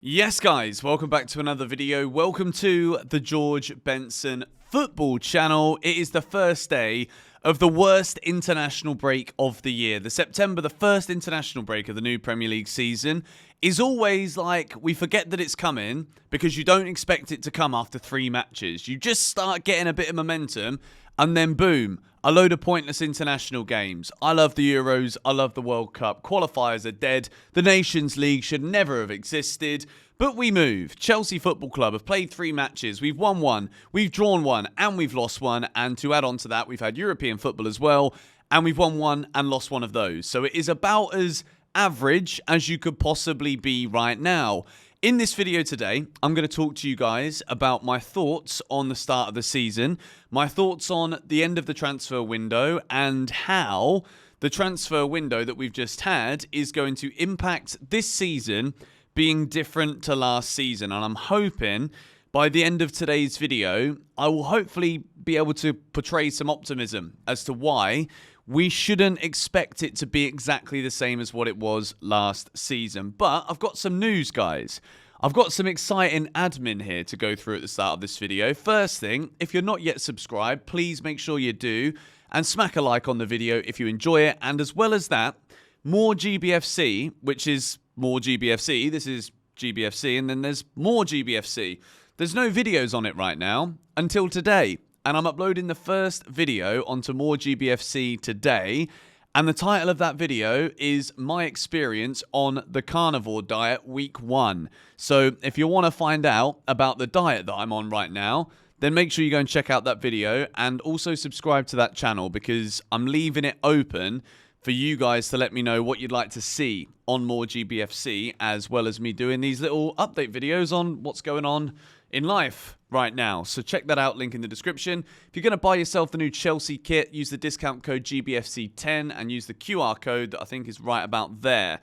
Yes, guys, welcome back to another video. Welcome to the George Benson football channel. It is the first day of the worst international break of the year. September, the first international break of the new Premier League season, is always like we forget that it's coming because you don't expect it to come after 3 matches. You just start getting a bit of momentum and then boom, a load of pointless international games. I love the Euros. I love the World Cup. Qualifiers are dead. The Nations League should never have existed. But we move. Chelsea Football Club have played 3 matches. We've won 1, we've drawn 1, and we've lost 1. And to add on to that, we've had European football as well. And we've won 1 and lost 1 of those. So it is about as average as you could possibly be right now. In this video today, I'm going to talk to you guys about my thoughts on the start of the season, my thoughts on the end of the transfer window, and how the transfer window that we've just had is going to impact this season being different to last season. And I'm hoping by the end of today's video, I will hopefully be able to portray some optimism as to why we shouldn't expect it to be exactly the same as what it was last season. But I've got some news, guys. I've got some exciting admin here to go through at the start of this video. First thing, if you're not yet subscribed, please make sure you do. And smack a like on the video if you enjoy it. And as well as that, more GBFC, which is more GBFC. This is GBFC, and then there's more GBFC. There's no videos on it right now until today. And I'm uploading the first video onto More GBFC today. And the title of that video is My Experience on the Carnivore Diet Week 1. So if you want to find out about the diet that I'm on right now, then make sure you go and check out that video. And also subscribe to that channel because I'm leaving it open for you guys to let me know what you'd like to see on More GBFC, as well as me doing these little update videos on what's going on in life right now. So check that out, link in the description. If you're going to buy yourself the new Chelsea kit, use the discount code GBFC10 and use the QR code that I think is right about there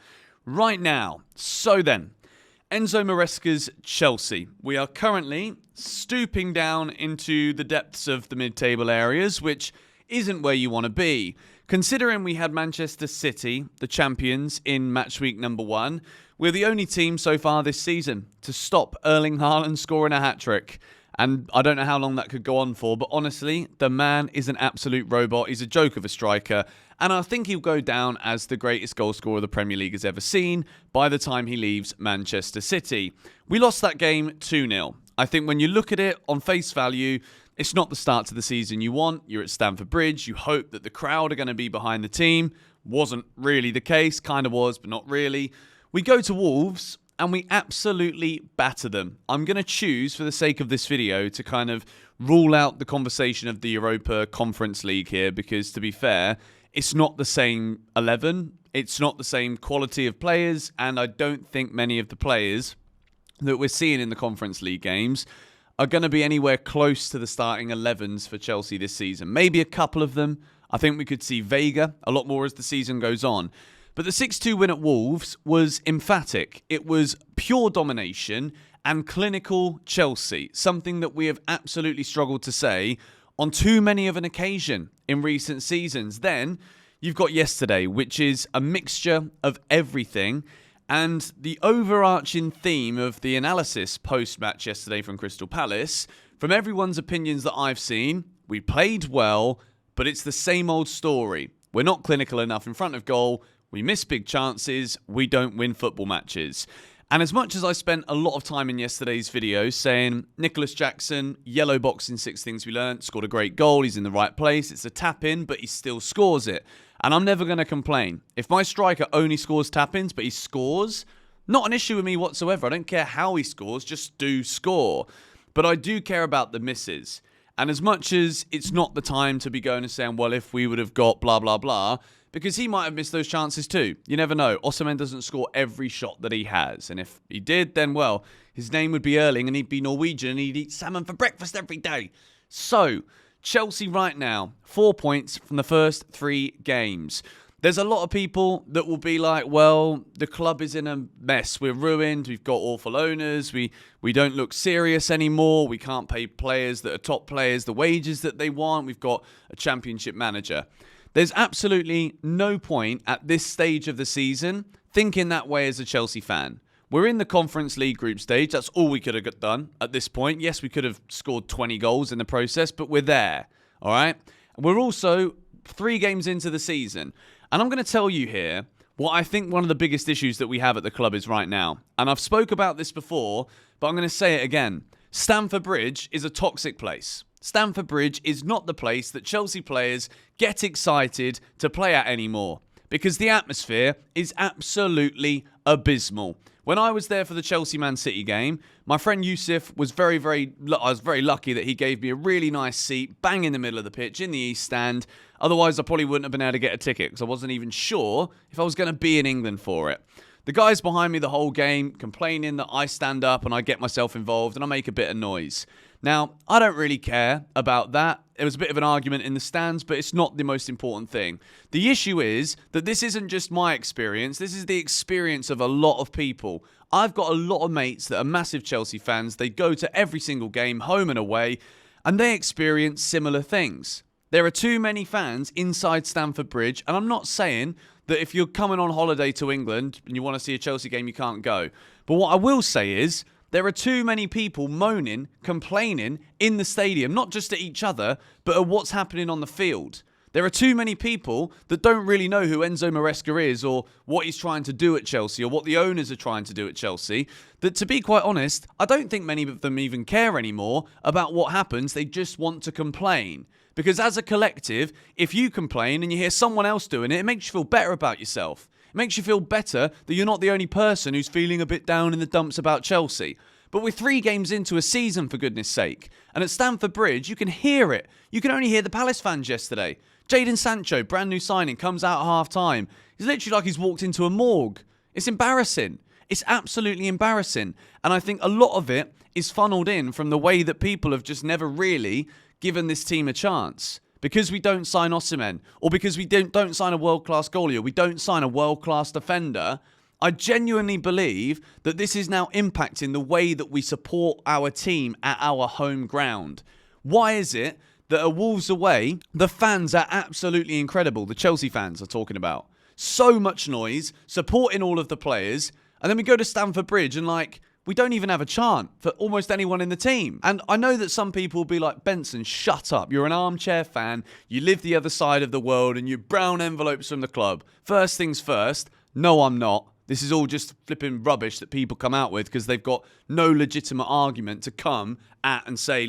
right now. So then, Enzo Maresca's Chelsea. We are currently stooping down into the depths of the mid-table areas, which isn't where you want to be. Considering we had Manchester City, the champions, in match week number 1, we're the only team so far this season to stop Erling Haaland scoring a hat-trick. And I don't know how long that could go on for, but honestly, the man is an absolute robot. He's a joke of a striker. And I think he'll go down as the greatest goal scorer the Premier League has ever seen by the time he leaves Manchester City. We lost that game 2-0. I think when you look at it on face value, it's not the start to the season you want. You're at Stamford Bridge. You hope that the crowd are going to be behind the team. Wasn't really the case. Kind of was, but not really. We go to Wolves and we absolutely batter them. I'm going to choose, for the sake of this video, to kind of rule out the conversation of the Europa Conference League here because, to be fair, it's not the same 11. It's not the same quality of players, and I don't think many of the players that we're seeing in the Conference League games are going to be anywhere close to the starting 11s for Chelsea this season. Maybe a couple of them. I think we could see Vega a lot more as the season goes on. But the 6-2 win at Wolves was emphatic. It was pure domination and clinical Chelsea, something that we have absolutely struggled to say on too many of an occasion in recent seasons. Then you've got yesterday, which is a mixture of everything. And the overarching theme of the analysis post-match yesterday from Crystal Palace, from everyone's opinions that I've seen, we played well, but it's the same old story. We're not clinical enough in front of goal. We miss big chances. We don't win football matches. And as much as I spent a lot of time in yesterday's video saying Nicholas Jackson, yellow box in 6 Things We Learned, scored a great goal. He's in the right place. It's a tap-in, but he still scores it. And I'm never going to complain. If my striker only scores tap-ins, but he scores, not an issue with me whatsoever. I don't care how he scores, just do score. But I do care about the misses. And as much as it's not the time to be going and saying, well, if we would have got blah, blah, blah, because he might have missed those chances too. You never know. Osimhen doesn't score every shot that he has. And if he did, then, well, his name would be Erling and he'd be Norwegian and he'd eat salmon for breakfast every day. So, Chelsea right now, 4 points from the first 3 games. There's a lot of people that will be like, well, the club is in a mess. We're ruined. We've got awful owners. We don't look serious anymore. We can't pay players that are top players the wages that they want. We've got a championship manager. There's absolutely no point at this stage of the season thinking that way as a Chelsea fan. We're in the Conference League group stage. That's all we could have done at this point. Yes, we could have scored 20 goals in the process, but we're there. All right? We're also 3 games into the season. And I'm going to tell you here what I think one of the biggest issues that we have at the club is right now. And I've spoke about this before, but I'm going to say it again. Stamford Bridge is a toxic place. Stamford Bridge is not the place that Chelsea players get excited to play at anymore, because the atmosphere is absolutely abysmal. When I was there for the Chelsea-Man City game, my friend Yusuf was I was very lucky that he gave me a really nice seat, bang in the middle of the pitch, in the East Stand. Otherwise, I probably wouldn't have been able to get a ticket, because I wasn't even sure if I was going to be in England for it. The guys behind me the whole game complaining that I stand up and I get myself involved and I make a bit of noise. Now, I don't really care about that. There was a bit of an argument in the stands, but it's not the most important thing. The issue is that this isn't just my experience. This is the experience of a lot of people. I've got a lot of mates that are massive Chelsea fans. They go to every single game, home and away, and they experience similar things. There are too many fans inside Stamford Bridge, and I'm not saying that if you're coming on holiday to England and you want to see a Chelsea game, you can't go. But what I will say is, there are too many people moaning, complaining in the stadium, not just at each other, but at what's happening on the field. There are too many people that don't really know who Enzo Maresca is or what he's trying to do at Chelsea or what the owners are trying to do at Chelsea, that to be quite honest, I don't think many of them even care anymore about what happens. They just want to complain. Because as a collective, if you complain and you hear someone else doing it, it makes you feel better about yourself. It makes you feel better that you're not the only person who's feeling a bit down in the dumps about Chelsea. But we're 3 games into a season, for goodness sake. And at Stamford Bridge, you can hear it. You can only hear the Palace fans yesterday. Jadon Sancho, brand new signing, comes out at half-time. He's literally like he's walked into a morgue. It's embarrassing. It's absolutely embarrassing. And I think a lot of it is funneled in from the way that people have just never really given this team a chance. Because we don't sign Osimhen, or because we don't sign a world-class goalie, or we don't sign a world-class defender, I genuinely believe that this is now impacting the way that we support our team at our home ground. Why is it that at Wolves away, the fans are absolutely incredible? The Chelsea fans are talking about. So much noise, supporting all of the players, and then we go to Stamford Bridge and we don't even have a chant for almost anyone in the team. And I know that some people will be like, Benson, shut up. You're an armchair fan. You live the other side of the world and you brown envelopes from the club. First things first, no, I'm not. This is all just flipping rubbish that people come out with because they've got no legitimate argument to come at and say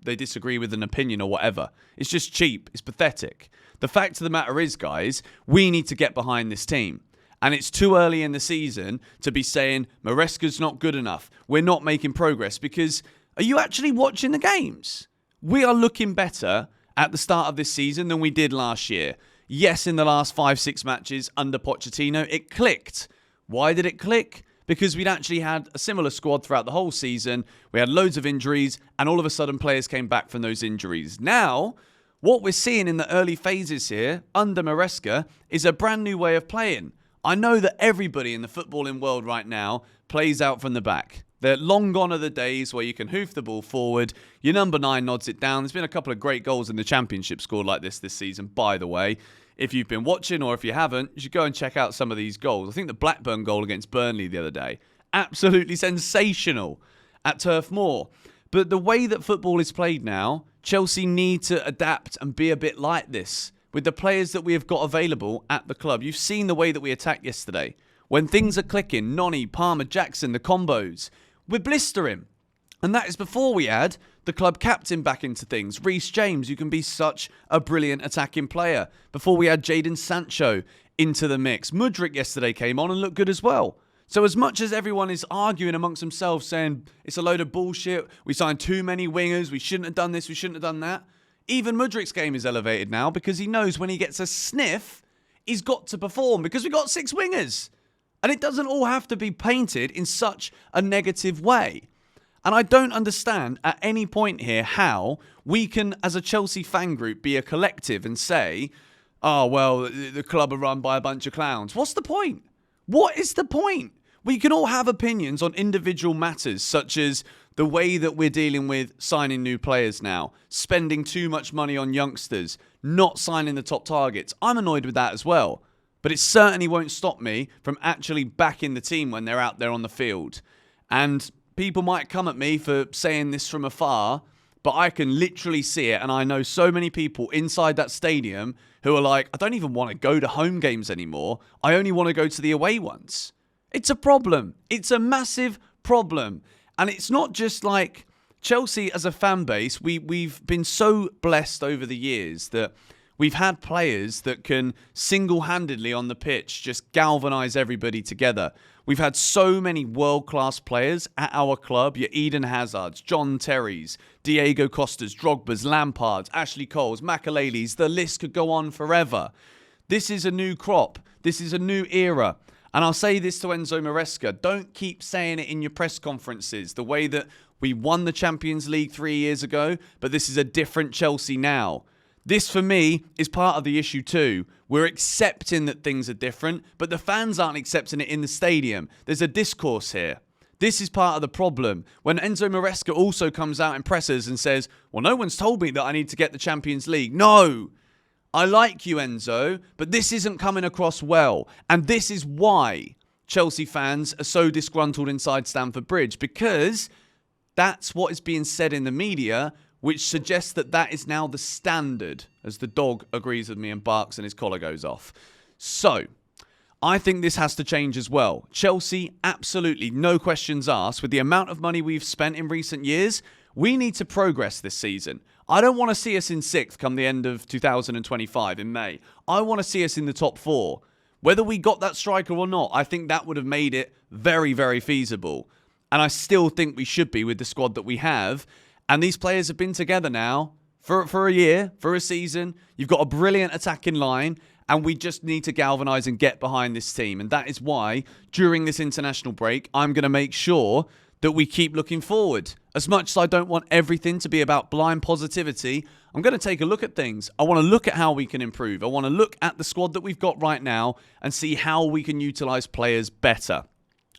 they disagree with an opinion or whatever. It's just cheap. It's pathetic. The fact of the matter is, guys, we need to get behind this team. And it's too early in the season to be saying Maresca's not good enough. We're not making progress, because are you actually watching the games? We are looking better at the start of this season than we did last year. Yes, in the last 5-6 matches under Pochettino, it clicked. Why did it click? Because we'd actually had a similar squad throughout the whole season. We had loads of injuries, and all of a sudden players came back from those injuries. Now, what we're seeing in the early phases here under Maresca is a brand new way of playing. I know that everybody in the footballing world right now plays out from the back. They're long gone are the days where you can hoof the ball forward, your number 9 nods it down. There's been a couple of great goals in the Championship scored like this season, by the way. If you've been watching, or if you haven't, you should go and check out some of these goals. I think the Blackburn goal against Burnley the other day, absolutely sensational at Turf Moor. But the way that football is played now, Chelsea need to adapt and be a bit like this. With the players that we have got available at the club. You've seen the way that we attacked yesterday. When things are clicking, Noni, Palmer, Jackson, the combos, we're blistering. And that is before we add the club captain back into things. Reece James, you can be such a brilliant attacking player. Before we add Jadon Sancho into the mix. Mudryk yesterday came on and looked good as well. So as much as everyone is arguing amongst themselves saying it's a load of bullshit, we signed too many wingers, we shouldn't have done this, we shouldn't have done that. Even Mudryk's game is elevated now because he knows when he gets a sniff, he's got to perform because we got 6 wingers. And it doesn't all have to be painted in such a negative way. And I don't understand at any point here how we can, as a Chelsea fan group, be a collective and say, oh, well, the club are run by a bunch of clowns. What's the point? What is the point? We can all have opinions on individual matters, such as the way that we're dealing with signing new players now, spending too much money on youngsters, not signing the top targets. I'm annoyed with that as well. But it certainly won't stop me from actually backing the team when they're out there on the field. And people might come at me for saying this from afar, but I can literally see it. And I know so many people inside that stadium who are like, I don't even want to go to home games anymore. I only want to go to the away ones. It's a problem. It's a massive problem. And it's not just like Chelsea as a fan base. We've been so blessed over the years that we've had players that can single-handedly on the pitch just galvanise everybody together. We've had so many world-class players at our club. Your Eden Hazards, John Terrys, Diego Costas, Drogba's, Lampards, Ashley Coles, Makalele's. The list could go on forever. This is a new crop. This is a new era. And I'll say this to Enzo Maresca. Don't keep saying it in your press conferences the way that we won the Champions League 3 years ago, but this is a different Chelsea now. This, for me, is part of the issue too. We're accepting that things are different, but the fans aren't accepting it in the stadium. There's a discourse here. This is part of the problem. When Enzo Maresca also comes out in pressers and says, well, no one's told me that I need to get the Champions League. No! I like you, Enzo, but this isn't coming across well. And this is why Chelsea fans are so disgruntled inside Stamford Bridge, because that's what is being said in the media, which suggests that that is now the standard, as the dog agrees with me and barks and his collar goes off. So, I think this has to change as well. Chelsea, absolutely, no questions asked. With the amount of money we've spent in recent years, we need to progress this season. I don't want to see us in 6th come the end of 2025 in May. I want to see us in the top 4. Whether we got that striker or not, I think that would have made it very, very feasible. And I still think we should be with the squad that we have. And these players have been together now for a year, for a season. You've got a brilliant attacking line, and we just need to galvanise and get behind this team. And that is why, during this international break, I'm going to make sure that we keep looking forward. As much as I don't want everything to be about blind positivity, I'm going to take a look at things. I want to look at how we can improve. I want to look at the squad that we've got right now and see how we can utilise players better.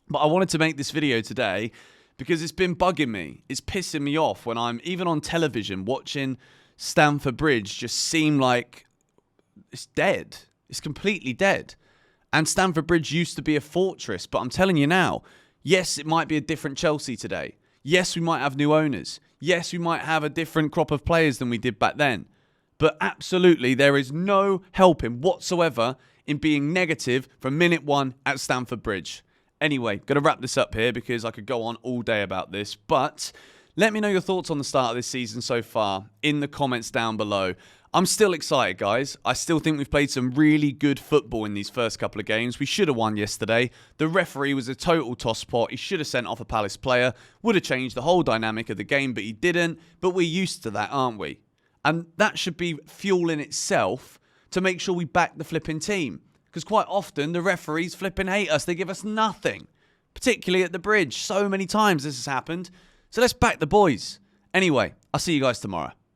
But I wanted to make this video today because it's been bugging me. It's pissing me off when I'm even on television watching Stamford Bridge just seem like it's dead. It's completely dead. And Stamford Bridge used to be a fortress, but I'm telling you now, yes, it might be a different Chelsea today. Yes, we might have new owners. Yes, we might have a different crop of players than we did back then. But absolutely, there is no helping whatsoever in being negative from minute one at Stamford Bridge. Anyway, going to wrap this up here because I could go on all day about this. But let me know your thoughts on the start of this season so far in the comments down below. I'm still excited, guys. I still think we've played some really good football in these first couple of games. We should have won yesterday. The referee was a total tosspot. He should have sent off a Palace player. Would have changed the whole dynamic of the game, but he didn't. But we're used to that, aren't we? And that should be fuel in itself to make sure we back the flipping team. Because quite often, the referees flipping hate us. They give us nothing. Particularly at the Bridge. So many times this has happened. So let's back the boys. Anyway, I'll see you guys tomorrow.